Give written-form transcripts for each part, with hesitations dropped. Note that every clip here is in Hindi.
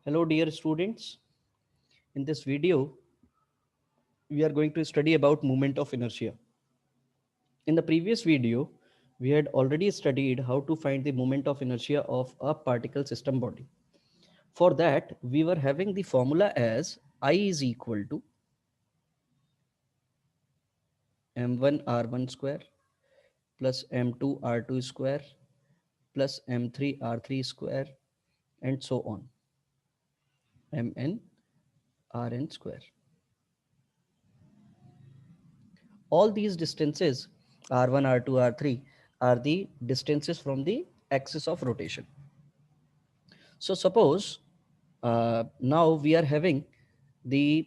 Hello dear students, in this video we are going to study about moment of inertia. In the previous video we had already studied how to find the moment of inertia of a particle system body. For that we were having the formula as I is equal to m1 r1 square plus m2 r2 square plus m3 r3 square and so on, mn rn square. All these distances r1 r2 r3 are the distances from the axis of rotation. So suppose now we are having the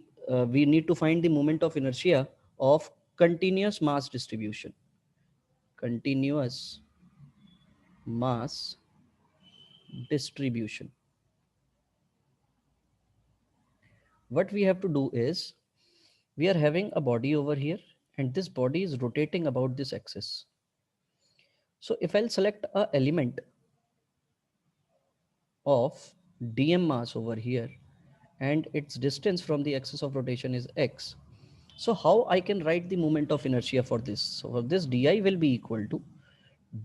we need to find the moment of inertia of continuous mass distribution. Continuous mass distribution. What we have to do is we are having a body over here and this body is rotating about this axis. So if I'll select a element of dm mass over here and its distance from the axis of rotation is x, so how I can write the moment of inertia for this? So for this di will be equal to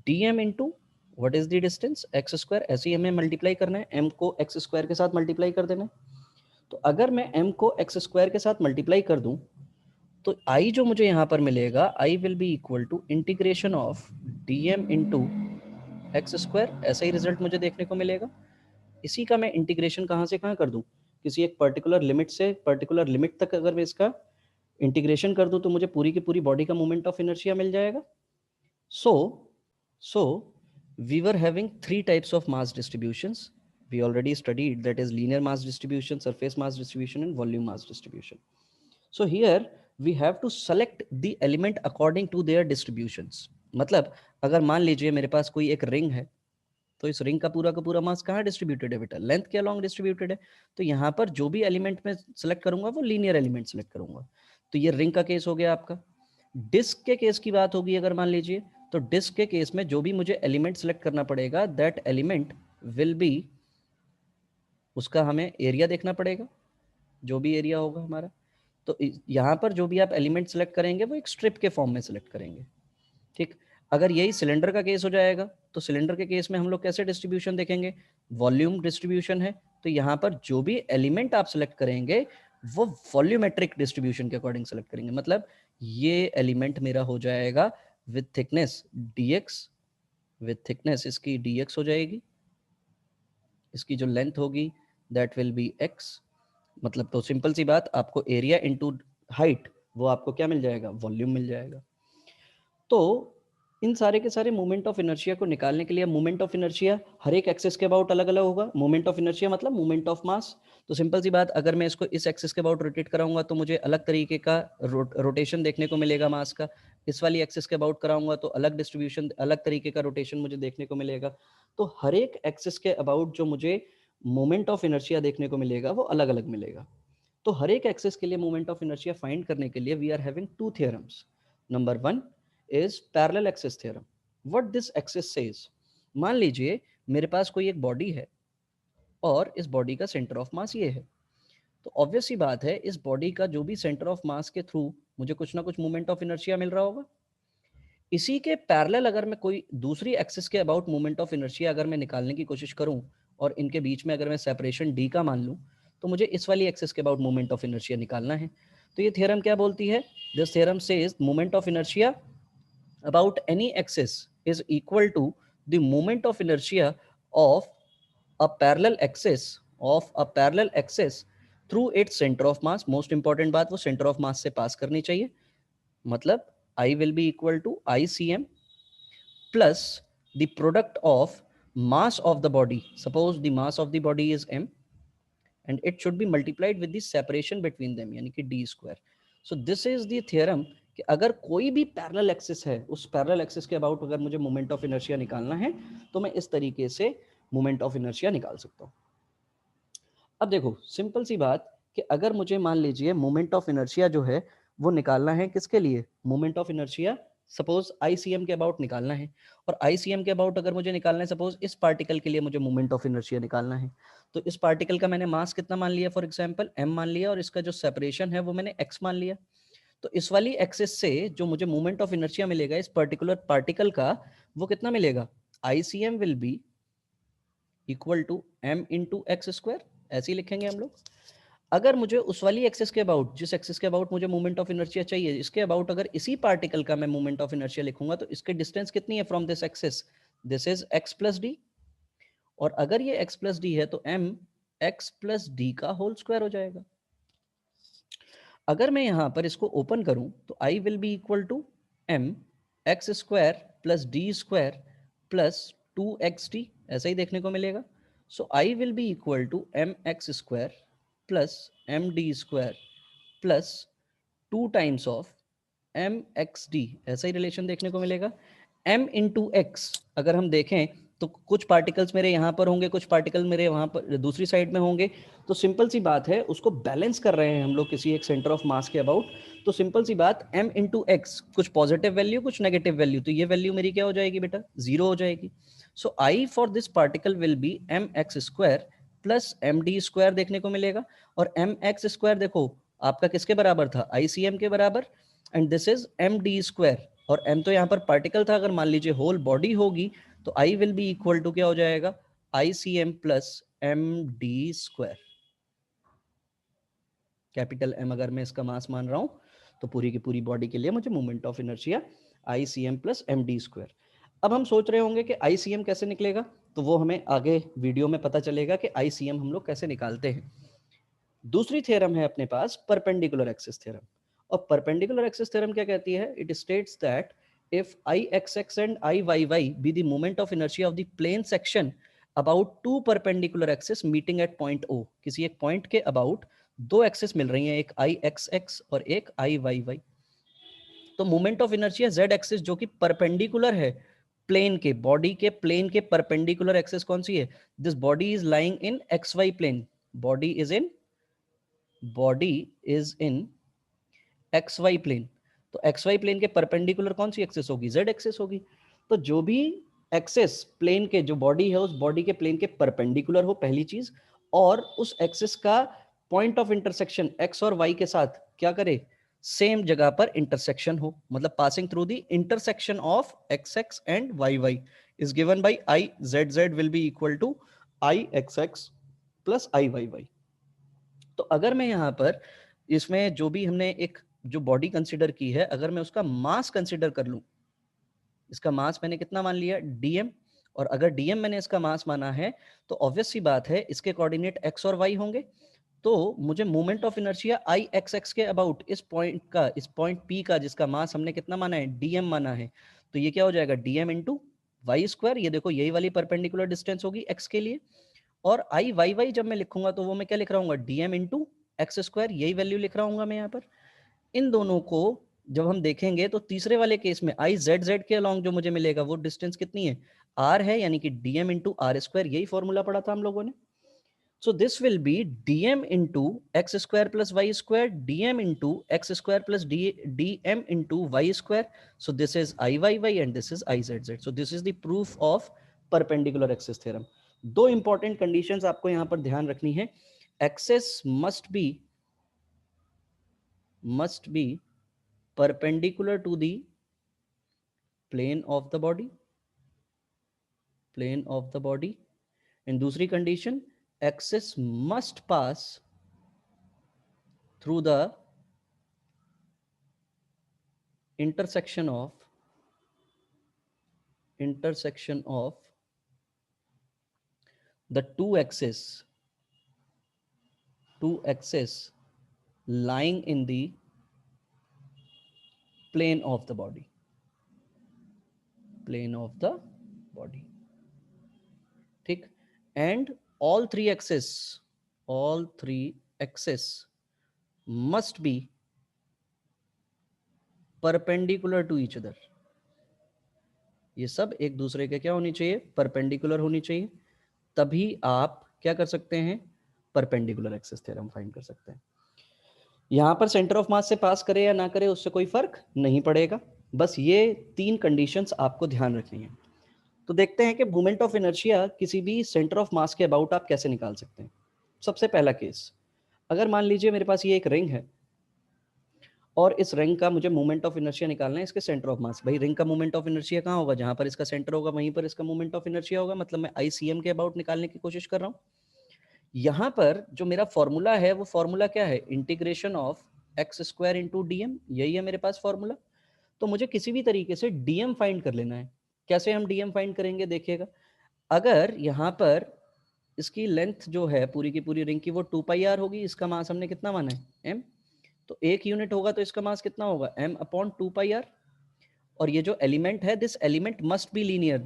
dm into what is the distance x square. ऐसे ही हमें मल्टीप्लाई करना है, m को x स्क्वायर के साथ मल्टीप्लाई कर देना है. तो अगर मैं m को x स्क्वायर के साथ मल्टीप्लाई कर दूं तो i जो मुझे यहाँ पर मिलेगा i will be equal to integration of dm into x square. ऐसा ही रिजल्ट मुझे देखने को मिलेगा. इसी का मैं इंटीग्रेशन कहाँ से कहाँ कर दूं, किसी एक पर्टिकुलर लिमिट से पर्टिकुलर लिमिट तक अगर मैं इसका इंटीग्रेशन कर दूं तो मुझे पूरी की पूरी बॉडी का मोमेंट ऑफ इनर्शिया मिल जाएगा. So we were having three types of mass distributions. We already studied, that is linear mass distribution, surface mass distribution and volume mass distribution. So here we have to select the element according to their distributions. मतलब अगर मान लीजिए मेरे पास कोई एक रिंग है तो इस रिंग का पूरा मास कहाँ डिस्ट्रीब्यूटेड है बेटा, लेंथ के अलोंग डिस्ट्रीब्यूटेड है. तो यहाँ पर जो भी एलिमेंट में सेलेक्ट करूंगा वो लीनियर एलिमेंट सेलेक्ट करूंगा. तो ये रिंग का केस हो गया आपका. डिस्क के केस की बात होगी अगर मान लीजिए, तो डिस्क के केस में जो भी मुझे एलिमेंट सेलेक्ट करना पड़ेगा दैट एलिमेंट विल बी, उसका हमें एरिया देखना पड़ेगा, जो भी एरिया होगा हमारा. तो यहाँ पर जो भी आप एलिमेंट सेलेक्ट करेंगे वो एक स्ट्रिप के फॉर्म में सेलेक्ट करेंगे. ठीक. अगर यही सिलेंडर का केस हो जाएगा तो सिलेंडर के केस में हम लोग कैसे डिस्ट्रीब्यूशन देखेंगे, वॉल्यूम डिस्ट्रीब्यूशन है. तो यहाँ पर जो भी एलिमेंट आप सेलेक्ट करेंगे वो वॉल्यूमेट्रिक डिस्ट्रीब्यूशन के अकॉर्डिंग सेलेक्ट करेंगे. मतलब ये एलिमेंट मेरा हो जाएगा with thickness dx, with thickness इसकी dx हो जाएगी, इसकी जो लेंथ होगी दैट विल बी x. मतलब तो सिंपल सी बात, आपको एरिया इनटू हाइट वो आपको क्या मिल जाएगा, वॉल्यूम मिल जाएगा. तो इन सारे के सारे मोमेंट ऑफ इनर्शिया को निकालने के लिए मोमेंट ऑफ इनर्शिया हर एक एक्सिस के अबाउट अलग अलग होगा. मोमेंट ऑफ इनर्शिया मतलब मोमेंट ऑफ मास. तो सिंपल सी बात, अगर मैं इसको इस एक्सिस के अबाउट रोटेट कराऊंगा तो मुझे अलग तरीके का रोटेशन देखने को मिलेगा मास का. इस वाली एक्सिस के अबाउट कराऊंगा तो अलग डिस्ट्रीब्यूशन, अलग तरीके का रोटेशन मुझे देखने को मिलेगा. तो हर एक एक्सिस के अबाउट जो मुझे मोमेंट ऑफ इनर्शिया देखने को मिलेगा वो अलग अलग मिलेगा. तो हर एक एक्सिस के लिए मोमेंट ऑफ इनर्शिया फाइंड करने के लिए we are having two theorems. नंबर one is parallel axis theorem. What this axis says, मान लीजिए मेरे पास कोई एक बॉडी है और इस बॉडी का सेंटर ऑफ मास ये है. तो ऑब्वियस ही बात है इस बॉडी का जो भी सेंटर ऑफ मास के थ्रू मुझे कुछ ना कुछ मोमेंट ऑफ इनर्शिया मिल रहा होगा. इसी के पैरेलल अगर मैं कोई दूसरी एक्सिस के अबाउट मोमेंट ऑफ इनर्शिया अगर मैं निकालने की कोशिश करूं और इनके बीच में अगर मैं सेपरेशन d का मान लूं तो मुझे इस वाली एक्सिस के अबाउट मोमेंट ऑफ इनर्शिया निकालना है. तो ये थ्योरम क्या बोलती है, this theorem says moment of inertia about any axis is equal to the moment of inertia of a parallel axis through its center of mass. Most important बात, वो center of mass से पास करनी चाहिए. मतलब I will be equal to ICM plus the product of mass of the body. Suppose the mass of the body is m and it should be multiplied with the separation between them, यानी कि d square. So this is the theorem कि अगर कोई भी पैरेलल एक्सिस है उस पैरेलल एक्सिस के अबाउट अगर मुझे मोमेंट ऑफ इनर्शिया निकालना है तो मैं इस तरीके से मोमेंट ऑफ इनर्शिया निकाल सकता हूं. अब देखो सिंपल सी बात कि अगर मुझे मान लीजिए मोमेंट ऑफ इनर्शिया जो है वो निकालना है किसके लिए, moment of inertia suppose ICM के अबाउट निकालना है, और ICM के अबाउट अगर मुझे निकालना है, सपोज इस पार्टिकल के लिए मुझे मोमेंट ऑफ इनर्शिया निकालना है, तो इस पार्टिकल का मैंने मास कितना मान लिया, फॉर एग्जांपल m मान लिया, और इसका जो सेपरेशन है वो मैंने x मान लिया। तो इस वाली एक्सिस से जो मुझे मोमेंट ऑफ इनर्शिया मिलेगा इस पर्टिकुलर पार्टिकल का, वो कितना मिलेगा, ICM will be equal to m into x square, ऐसे ही लिखेंगे हम लोग। अगर मुझे उस वाली एक्सिस के अबाउट, जिस एक्सिस के अबाउट मुझे मोमेंट ऑफ इनर्शिया चाहिए, इसके अबाउट अगर इसी पार्टिकल का मैं मोमेंट ऑफ इनर्शिया लिखूंगा, तो इसके डिस्टेंस कितनी है from this axis, this is x plus D, और अगर ये x प्लस डी है तो m x प्लस डी का होल स्क्वायर हो जाएगा। अगर मैं यहां पर इसको ओपन करूं तो I will be equal to m x square plus d square plus 2xt, ऐसा ही देखने को मिलेगा। So I will be equal to m x square plus m d square plus 2 times of m x d, ऐसा ही रिलेशन देखने को मिलेगा। m इंटू एक्स अगर हम देखें तो कुछ पार्टिकल्स मेरे यहाँ पर होंगे, कुछ पार्टिकल मेरे वहाँ पर दूसरी साइड में होंगे, तो सिंपल सी बात है, उसको बैलेंस कर रहे हैं हम लोग किसी एक सेंटर ऑफ मास के अबाउट, तो सिंपल सी बात m इंटू एक्स, कुछ पॉजिटिव वैल्यू कुछ नेगेटिव वैल्यू, तो ये वैल्यू मेरी क्या हो जाएगी बेटा, 0 हो जाएगी। सो I for this particle will be m x square plus m d square देखने को मिलेगा, और m एक्स स्क्वायर देखो आपका किसके बराबर था, ICM के बराबर, and this is m d square, और m तो यहाँ पर पार्टिकल था, अगर मान लीजिए होल बॉडी होगी तो I will be equal to क्या हो जाएगा, ICM plus m d square. Capital M अगर मैं इसका मास मान रहा हूं तो पूरी की पूरी बॉडी के लिए मुझे moment of inertia ICM plus m d square. अब हम सोच रहे होंगे कि ICM कैसे निकलेगा, तो वो हमें आगे वीडियो में पता चलेगा कि ICM हम लोग कैसे निकालते हैं। दूसरी थ्योरम है अपने पास परपेंडिकुलर एक्सिस थ्योरम, और परपेंडिकुलर एक्सिस थ्योरम क्या कहती है, it states that if Ixx and Iyy be the moment of inertia of the plane section about two perpendicular axes meeting at point O, किसी एक पॉइंट के अबाउट दो एक्सिस मिल रही हैं, एक Ixx और एक Iyy, तो moment of inertia z axis जो कि परपेंडिकुलर है प्लेन के, बॉडी के प्लेन के परपेंडिकुलर एक्सिस कौन सी है, this body is lying in xy plane, body is in XY plane, तो XY प्लेन के परपेंडिकुलर कौन सी एक्सिस होगी, Z एक्सिस होगी। तो जो भी एक्सिस प्लेन के, जो बॉडी है उस बॉडी के प्लेन के परपेंडिकुलर हो पहली चीज, और उस एक्सिस का पॉइंट ऑफ इंटरसेक्शन X और Y के साथ क्या करे, सेम जगह पर इंटरसेक्शन हो, मतलब passing through the intersection of XX and YY is given by IZZ will be equal to IXX plus IYY। तो अगर मैं यहाँ पर इसमें जो भी हमने एक जो बॉडी कंसिडर की है, अगर मैं उसका मास कंसिडर कर लूं, इसका मास मैंने कितना मान लिया, dm, और अगर dm मैंने इसका मास माना है तो ऑब्वियस सी बात है इसके कोऑर्डिनेट x और y होंगे, तो मुझे मोमेंट ऑफ इनर्शिया Ixx के अबाउट इस पॉइंट का, इस पॉइंट P का जिसका मास हमने कितना माना है, dm माना है, तो ये क्या हो जाएगा, dm इंटू वाई स्क्वायर, ये देखो यही वाली परपेंडिकुलर डिस्टेंस होगी x के लिए, और Iyy जब मैं लिखूंगा तो वो मैं क्या लिख रहा हूँ, dm इंटू एक्स स्क्वायर, यही वैल्यू लिख रहा हूँ मैं यहाँ पर। इन दोनों को जब हम देखेंगे तो तीसरे वाले केस में IZZ के अलॉन्ग जो मुझे मिलेगा वो डिस्टेंस कितनी है, r है, यानी कि dm इंटू आर स्क्वायर, यही फॉर्मूला पढ़ा था हम लोगों ने। So this will be dm into x square plus y square, dm into x square plus dm into y square, so this is Iyy and this is IZZ। So this is the proof of perpendicular axis theorem. दो इंपॉर्टेंट कंडीशंस आपको यहां पर ध्यान रखनी है, axis must be perpendicular to the plane of the body, and दूसरी condition, axis must pass through the intersection of the two axes lying in the plane of the body, ठीक, and all three axes must be perpendicular to each other, ये सब एक दूसरे के क्या होनी चाहिए, परपेंडिकुलर होनी चाहिए, तभी आप क्या कर सकते हैं, परपेंडिकुलर एक्सिस थ्योरम फाइंड कर सकते हैं। यहां पर सेंटर ऑफ मास से पास करे या ना करे उससे कोई फर्क नहीं पड़ेगा, बस ये 3 कंडीशंस आपको ध्यान रखनी है। तो देखते हैं कि मोमेंट ऑफ इनर्शिया किसी भी सेंटर ऑफ मास के अबाउट आप कैसे निकाल सकते हैं। सबसे पहला केस, अगर मान लीजिए मेरे पास ये एक रिंग है और इस रिंग का मुझे मोमेंट ऑफ इनर्शिया निकालना है इसके सेंटर ऑफ मास। भाई रिंग का मोमेंट ऑफ इनर्शिया कहाँ होगा? जहां पर इसका सेंटर होगा वहीं पर इसका मोमेंट ऑफ इनर्शिया होगा। मतलब मैं ICM के अबाउट निकालने की कोशिश कर रहा हूँ। यहाँ पर जो मेरा फॉर्मूला है वो फॉर्मूला क्या है? Integration of x square into DM, यही है मेरे पास फॉर्मूला। तो मुझे किसी भी तरीके से डीएम फाइंड कर लेना है। कैसे हम डीएम फाइंड करेंगे देखिएगा। अगर यहाँ पर इसकी लेंथ जो है पूरी की पूरी रिंग की वो 2πr होगी, इसका मास हमने कितना माना है? m। तो 1 यूनिट होगा तो इसका मास कितना होगा? m/2πr। और ये जो एलिमेंट है, this element must be linear.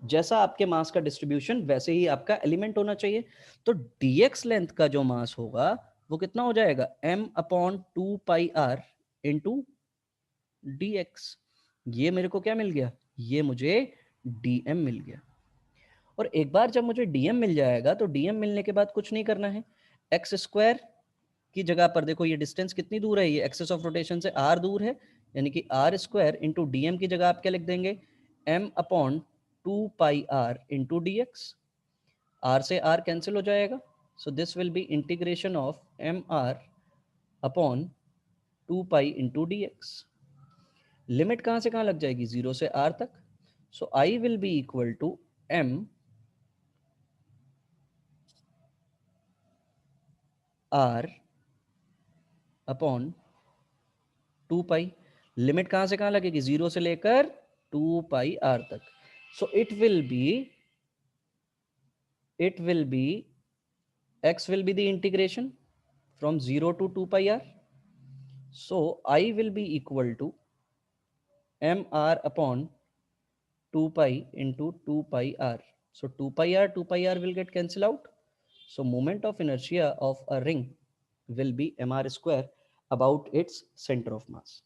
जैसा आपके मास का डिस्ट्रीब्यूशन वैसे ही आपका एलिमेंट होना चाहिए। तो dx लेंथ का जो मास होगा वो कितना हो जाएगा? m/2πr into dx। ये मेरे को क्या मिल गया? ये मुझे dm मिल गया। और एक बार जब मुझे डीएम मिल जाएगा तो डीएम मिलने के बाद कुछ नहीं करना है। एक्स स्क्वायर की जगह पर देखो ये डिस्टेंस कितनी दूर है, ये एक्सेस ऑफ रोटेशन से आर दूर है, यानी कि आर स्क्वायर इंटू डीएम की जगह आप क्या लिख देंगे? m/2πr into D X. R से आर कैंसिल हो जाएगा, so this will be integration of mr/2π into D X. Limit कहाँ से कहाँ लग जाएगी? 0 से r तक। So I will be equal to m r upon 2π। Limit कहाँ से कहाँ लगेगी? 0 से लेकर 2πr तक। So it will be x will be the integration from 0 to 2πr. So I will be equal to mr upon 2π into 2πr. So 2πr will get cancel out. So moment of inertia of a ring will be mr square about its center of mass.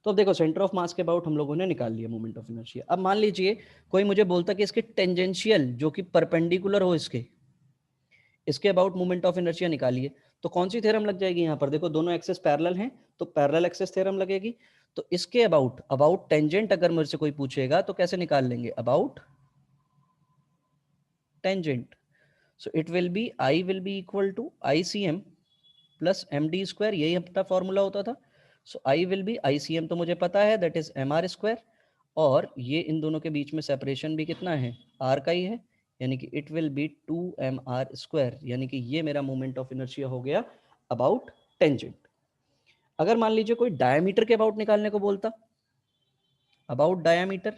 तो अब देखो सेंटर ऑफ मास के अबाउट हम लोगों ने निकाल लिया मोमेंट ऑफ इनर्शिया। अब मान लीजिए कोई मुझे बोलता कि इसके टेंजेंशियल जो कि परपेंडिकुलर हो इसके अबाउट मोमेंट ऑफ इनर्शिया निकालिए। तो कौन सी थ्योरम लग जाएगी? यहाँ पर देखो दोनों एक्सेस पैरेलल हैं तो पैरेलल एक्सेस थ्योरम लगेगी। तो इसके अबाउट टेंजेंट अगर मुझसे कोई पूछेगा तो कैसे निकाल लेंगे? About tangent. So it will be I will be equal to ICM plus MD square, यही अपना फॉर्मूला होता था। So I will be ICM तो मुझे पता है दैट इज MR स्क्वायर, और ये इन दोनों के बीच में सेपरेशन भी कितना है? R का ही है, यानी कि it will B 2mr square, यानी कि ये मेरा मोमेंट ऑफ इनर्शिया हो गया अबाउट टेंजेंट। अगर मान लीजिए कोई डायमीटर के अबाउट निकालने को बोलता, अबाउट डायमीटर,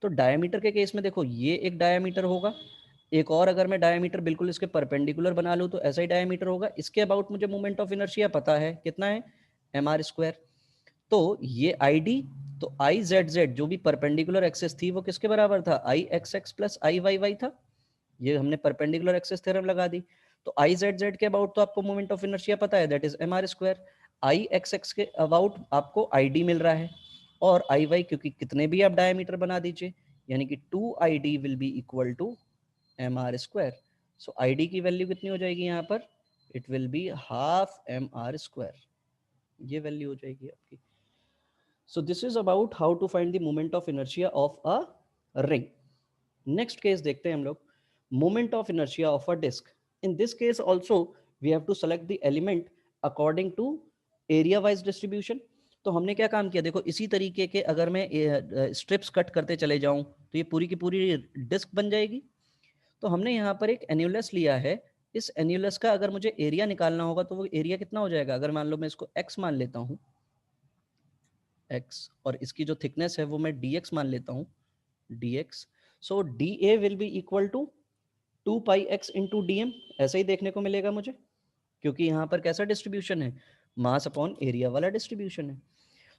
तो डायमीटर के केस में देखो ये एक डायमीटर होगा, एक और अगर मैं डायमीटर बिल्कुल इसके परपेंडिकुलर बना लूँ तो ऐसा ही डायमीटर होगा। इसके अबाउट मुझे मोमेंट ऑफ इनर्शिया पता है कितना है? MR square. तो ये ID, तो IZZ जो भी परपेंडिकुलर एक्सेस थी वो किसके बराबर था? IXX प्लस IYY था। ये हमने परपेंडिकुलर एक्सेस थ्योरम लगा दी। तो IZZ के अबाउट तो आपको मोमेंट ऑफ इनर्शिया पता है that is MR square. IXX के अबाउट आपको ID मिल रहा है, और IY क्योंकि कितने भी आप डायमीटर बना दीजिए, यानी कि 2ID will be equal to MR square. So ID की वैल्यू कितनी हो जाएगी यहाँ पर? It will be half MR square, ये वैल्यू हो जाएगी आपकी। So this is about how to find the moment of inertia of a ring. Next case देखते हैं हम लोग, moment of inertia of a disk. In this case also we have to select the element according to area wise distribution. तो हमने क्या काम किया? देखो इसी तरीके के अगर मैं स्ट्रिप्स कट करते चले जाऊं तो ये पूरी की पूरी डिस्क बन जाएगी। तो हमने यहाँ पर एक एन्यूलस लिया है, इस एन्यूलस का अगर मुझे एरिया निकालना होगा तो वो एरिया कितना हो जाएगा? अगर मान लो मैं इसको x मान लेता हूँ, x, और इसकी जो थिकनेस है वो मैं dx मान लेता हूँ, dx। So dA will be equal to 2πx into dm, ऐसा ही देखने को मिलेगा मुझे, क्योंकि यहाँ पर कैसा डिस्ट्रीब्यूशन है? मास अपॉन एरिया वाला डिस्ट्रीब्यूशन है।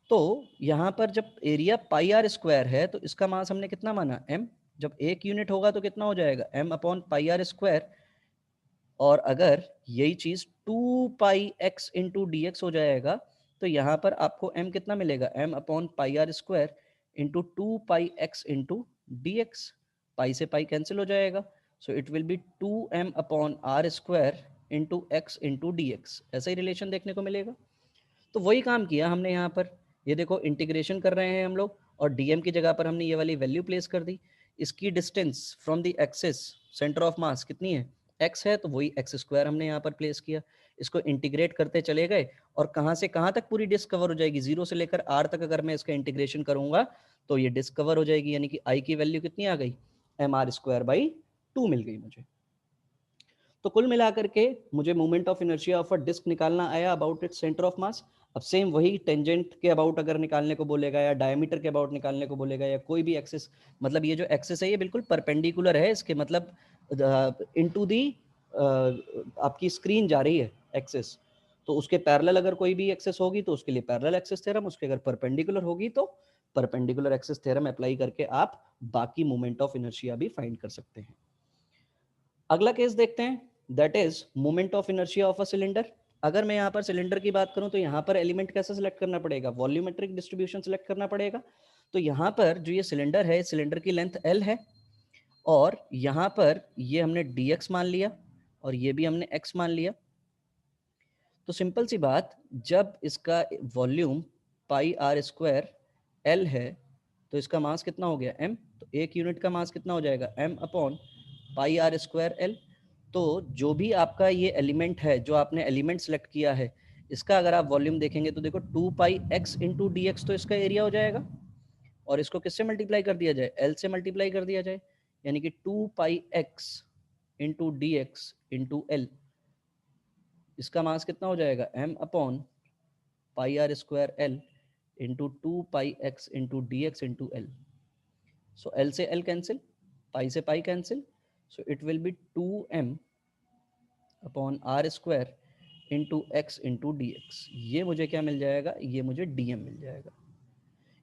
तो यहाँ पर जब एरिया पाई आर स्क्वायर है तो इसका मास हमने कितना माना? m। जब 1 यूनिट होगा तो कितना हो जाएगा? m upon pi are square. और अगर यही चीज 2πx इंटू डी एक्स हो जाएगा तो यहाँ पर आपको m कितना मिलेगा? m upon pi are square into 2πx into D X. Pi से पाई कैंसिल हो जाएगा, so it will be 2m upon R square into X into D X. ऐसा ही रिलेशन देखने को मिलेगा। तो वही काम किया हमने यहाँ पर, ये देखो इंटीग्रेशन कर रहे हैं हम लोग और dm की जगह पर हमने ये वाली वैल्यू प्लेस कर दी। इसकी distance from the axis centre of मास कितनी है, x है, तो वही x स्क्वायर हमने यहाँ पर प्लेस किया। इसको इंटीग्रेट करते चले गए और कहाँ से कहाँ तक पूरी डिस्क कवर हो जाएगी, 0 से लेकर r तक अगर मैं इसका इंटीग्रेशन करूंगा तो ये डिस्क कवर हो जाएगी, यानी कि i की वैल्यू कितनी आ गई, mr²/2 मिल गई मुझे। तो कुल मिलाकर के मुझे moment of inertia of a disc निकालना आया about its centre of mass. अब सेम वही टेंजेंट के अबाउट अगर निकालने को बोलेगा या डायमीटर के अबाउट निकालने को बोलेगा या कोई भी एक्सिस, मतलब ये जो एक्सिस है ये बिल्कुल परपेंडिकुलर है इसके, मतलब इनटू दी आपकी स्क्रीन जा रही है एक्सिस, तो उसके पैरेलल अगर कोई भी एक्सिस होगी तो उसके लिए पैरेलल एक्सिस थ्योरम, उसके अगर परपेंडिकुलर होगी तो परपेंडिकुलर एक्सिस थ्योरम अप्लाई करके आप बाकी मोमेंट ऑफ इनर्शिया भी फाइंड कर सकते हैं। अगला केस देखते हैं, that is moment of inertia of a cylinder. अगर मैं यहाँ पर सिलेंडर की बात करूँ तो यहाँ पर एलिमेंट कैसे सिलेक्ट करना पड़ेगा, वॉल्यूमेट्रिक डिस्ट्रीब्यूशन सिलेक्ट करना पड़ेगा। तो यहाँ पर जो ये सिलेंडर है, सिलेंडर की लेंथ L है और यहाँ पर ये हमने dx मान लिया और ये भी हमने x मान लिया। तो सिंपल सी बात, जब इसका वॉल्यूम πr² L है तो इसका मास कितना हो गया m, तो एक यूनिट का मास कितना हो जाएगा m/πr² L। तो जो भी आपका ये एलिमेंट है, जो आपने एलिमेंट सेलेक्ट किया है, इसका अगर आप वॉल्यूम देखेंगे तो देखो 2πx × dx तो इसका एरिया हो जाएगा और इसको किससे मल्टीप्लाई कर दिया जाए, L से मल्टीप्लाई कर दिया जाए, यानी कि 2πx × dx × L। इसका मास कितना हो जाएगा m/πr² L × 2πx × dx × L। सो L से L कैंसिल, पाई से pi cancel, so it will B 2m/r² × x × dx। ये मुझे क्या मिल जाएगा, ये मुझे dm मिल जाएगा।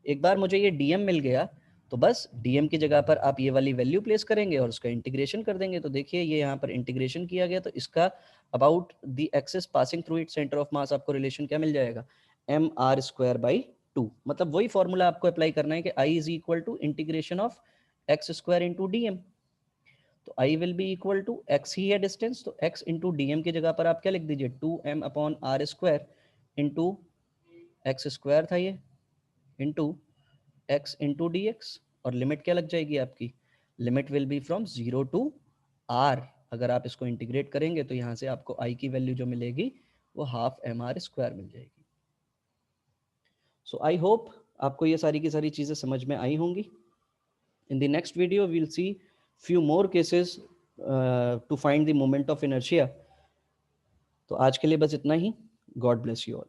एक बार मुझे ये dm मिल गया तो बस dm की जगह पर आप ये वाली वैल्यू प्लेस करेंगे और उसका इंटीग्रेशन कर देंगे। तो देखिए ये यहाँ पर इंटीग्रेशन किया गया तो इसका about the axis passing through it centre of मास आपको रिलेशन क्या मिल जाएगा, mr²/2। मतलब वही फॉर्मूला आपको अप्लाई करना है कि I is equal to integration of x² × dm। तो I will be equal to x ही है डिस्टेंस, तो x इंटू dm की जगह पर आप क्या लिख दीजिए, 2m/r² इंटू x² था ये, इंटू x इंटू dx, और लिमिट क्या लग जाएगी आपकी, limit will be from 0 to r। अगर आप इसको इंटीग्रेट करेंगे तो यहाँ से आपको I की वैल्यू जो मिलेगी वो ½ mr² मिल जाएगी। सो आई होप आपको ये सारी की सारी चीज़ें समझ में आई होंगी। In the next video, we'll see few more cases to find the moment of inertia. तो आज के लिए बस इतना ही। God bless you all.